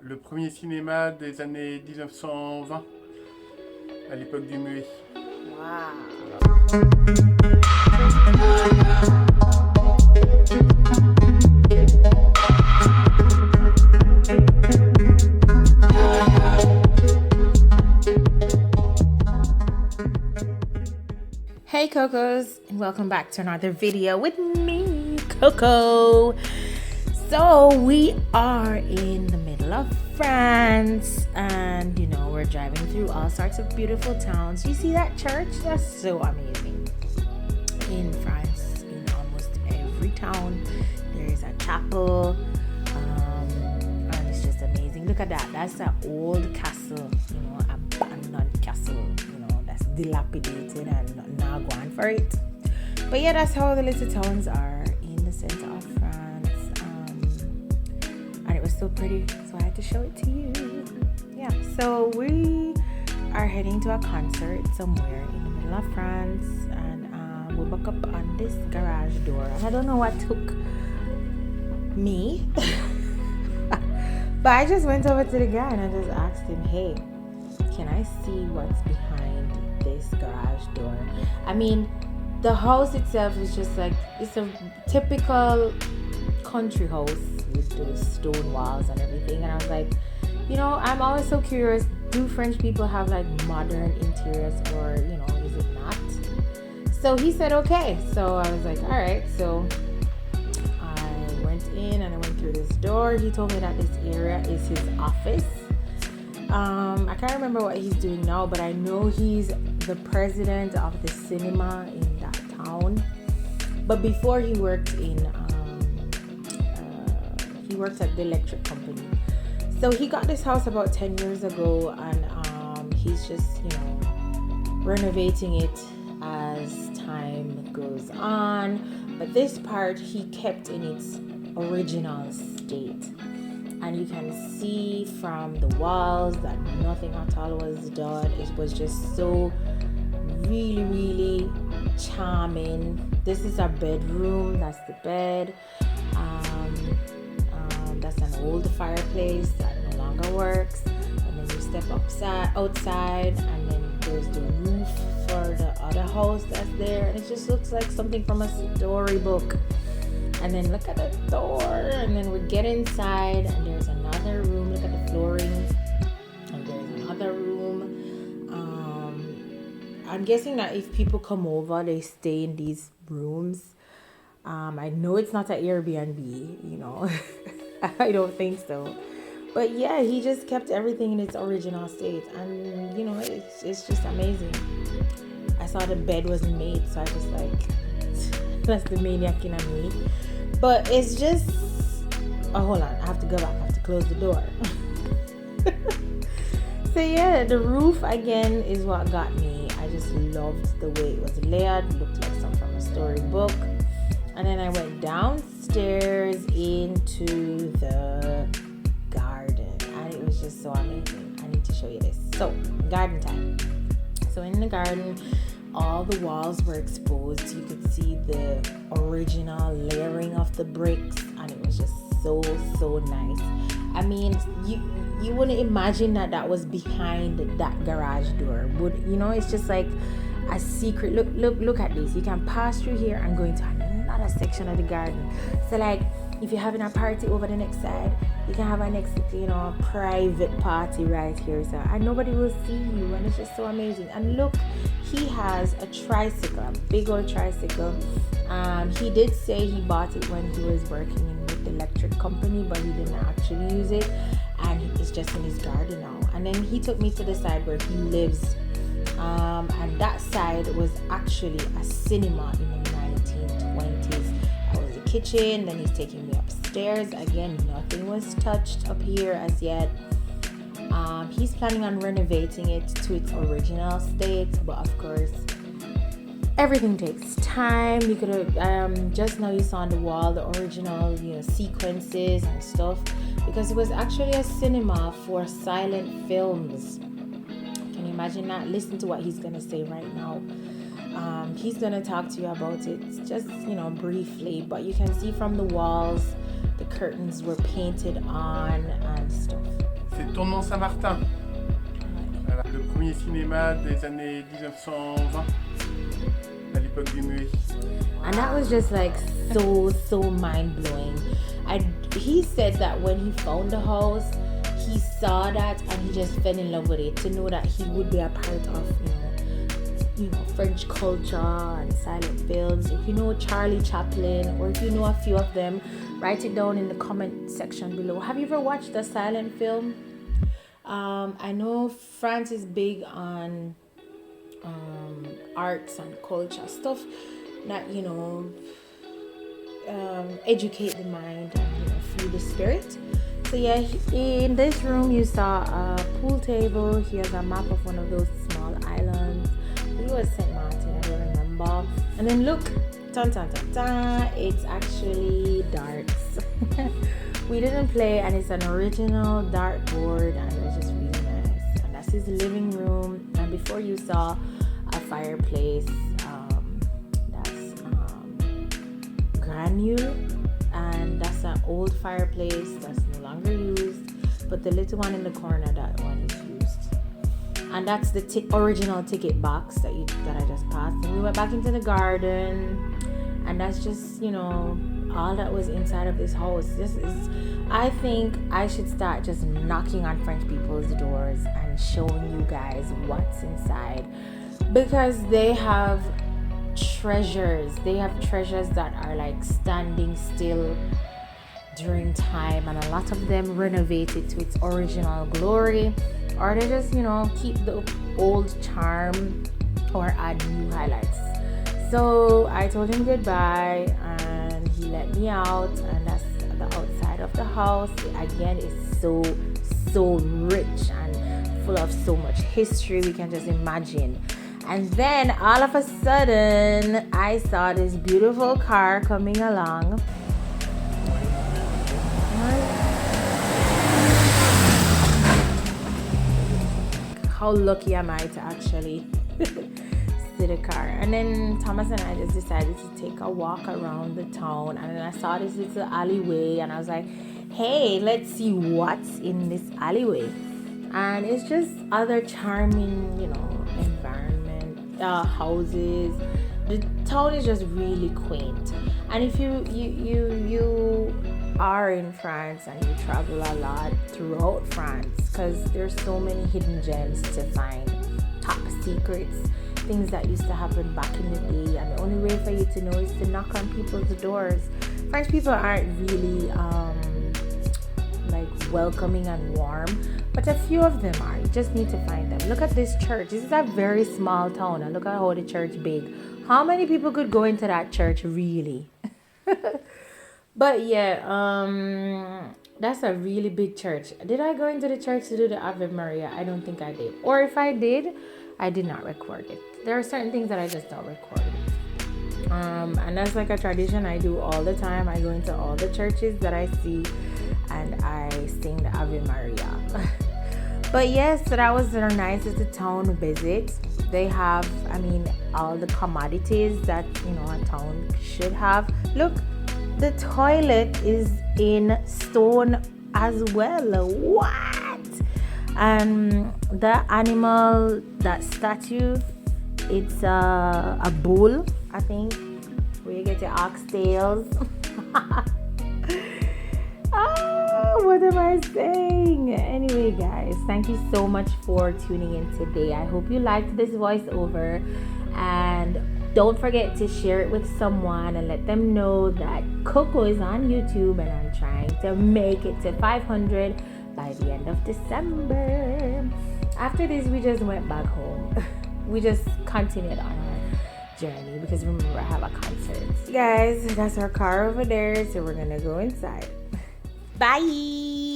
Le premier cinéma des années 1920, à l'époque du muet. Wow. Hey Cocos, and welcome back to another video with me, Coco. So we are in the middle of France, and you know, we're driving through all sorts of beautiful towns. You see that church? That's so amazing. In France, in almost every town, there is a chapel, and it's just amazing. Look at that. That's an old castle, you know, abandoned castle, you know, that's dilapidated and not going for it. But yeah, that's how the little towns are in the center of France. And it was so pretty, so I had to show it to you. Yeah, so we are heading to a concert somewhere in the middle of France, and we buck up on this garage door, and I don't know what took me but I just went over to the guy and I just asked him, hey, can I see what's behind this garage door? I mean, the house itself is just like, it's a typical country house with the stone walls and everything, and I was like, you know, I'm always so curious, do French people have like modern interiors, or you know, is it not? So he said okay, so I was like, all right. So I went in and I went through this door. He told me that this area is his office. I can't remember what he's doing now, but I know he's the president of the cinema in that town. But before he worked at the electric company. So he got this house about 10 years ago, and he's just, you know, renovating it as time goes on. But this part he kept in its original state. And you can see from the walls that nothing at all was done. It was just so really, really charming. This is our bedroom. That's the bed. That's an old fireplace that no longer works. And then you step outside, and then there's the roof for the other house that's there. And it just looks like something from a storybook. And then look at the door, and then we get inside, and there's another room. Look at the flooring, and there's another room. I'm guessing that if people come over, they stay in these rooms. I know it's not an Airbnb, you know. I don't think so. But yeah, he just kept everything in its original state, and you know, it's just amazing. I saw the bed was made, so I was like, that's the maniac in me. But it's just, oh, hold on, I have to go back, I have to close the door. So yeah, the roof again is what got me. I just loved the way it was layered. It looked like something from a storybook. And then I went downstairs into the garden, and it was just so amazing. I need to show you this. So, garden time. So in the garden, all the walls were exposed. You could see the original layering of the bricks, and it was just so nice. I mean, you wouldn't imagine that was behind that garage door. Would you know? It's just like a secret. Look at this. You can pass through here and go into another section of the garden. So like, if you're having a party over the next side, you can have a next, you know, private party right here. So, and nobody will see you, and it's just so amazing. And look, he has a tricycle, a big old tricycle. He did say he bought it when he was working with the electric company, but he didn't actually use it, and it's just in his garden now. And then he took me to the side where he lives, and that side was actually a cinema in the 1920s. That was the kitchen. Then he's taking me upstairs. Again, nothing was touched up here as yet. He's planning on renovating it to its original state, but of course, everything takes time. You could have just now you saw on the wall the original, you know, sequences and stuff, because it was actually a cinema for silent films. Can you imagine that? Listen to what he's gonna say right now. He's gonna talk to you about it just, you know, briefly, but you can see from the walls the curtains were painted on and stuff. Tournon Saint-Martin. Voilà, le premier cinéma des années 1920, à l'époque du muet. And that was just like so mind-blowing. He said that when he found the house, he saw that and he just fell in love with it, to know that he would be a part of, French culture and silent films. If you know Charlie Chaplin, or if you know a few of them, write it down in the comment section below. Have you ever watched a silent film? I know France is big on arts and culture stuff that educate the mind and feed the spirit. So yeah, in this room you saw a pool table. He has a map of one of those small islands. It was St. Martin, I don't remember. And then look, it's actually darts. We didn't play, and it's an original dartboard, and it was just really nice. And that's his living room. And before you saw a fireplace, that's granule, and that's an old fireplace that's no longer used. But the little one in the corner, that one is used. And that's the original ticket box that I just passed. And we went back into the garden, and that's just all that was inside of this house. I think I should start just knocking on French people's doors and showing you guys what's inside, because they have treasures. They have treasures that are like standing still during time, and a lot of them renovated to its original glory, or they just keep the old charm or add new highlights. So I told him goodbye, and he let me out, and that's the outside of the house. Again, it's so rich and full of so much history, we can just imagine. And then all of a sudden I saw this beautiful car coming along. How lucky am I to actually see the car? And then Thomas and I just decided to take a walk around the town, and then I saw this little alleyway, and I was like, hey, let's see what's in this alleyway. And it's just other charming environment, houses. The town is just really quaint. And if you are in France and you travel a lot throughout France, because there's so many hidden gems to find, top secrets, things that used to happen back in the day, and the only way for you to know is to knock on people's doors. French people aren't really welcoming and warm, but a few of them are. You just need to find them. Look at this church. This is a very small town, and look at how the church big. How many people could go into that church really? But yeah, that's a really big church. Did I go into the church to do the Ave Maria? I don't think I did. Or if I did, I did not record it. There are certain things that I just don't record. And that's like a tradition I do all the time. I go into all the churches that I see, and I sing the Ave Maria. But yes, so that was their nicest town visit. They have, all the commodities that a town should have. Look, the toilet is in stone as well. What? And the animal, that statue, it's a bull, I think, where you get your oxtails. Oh, what am I saying? Anyway, guys, thank you so much for tuning in today. I hope you liked this voiceover, and don't forget to share it with someone and let them know that Coco is on YouTube, and I'm trying to make it to 500 by the end of December. After this, we just went back home. We just continued on our journey, because remember, I have a concert. Guys, that's our car over there, so we're gonna go inside. Bye.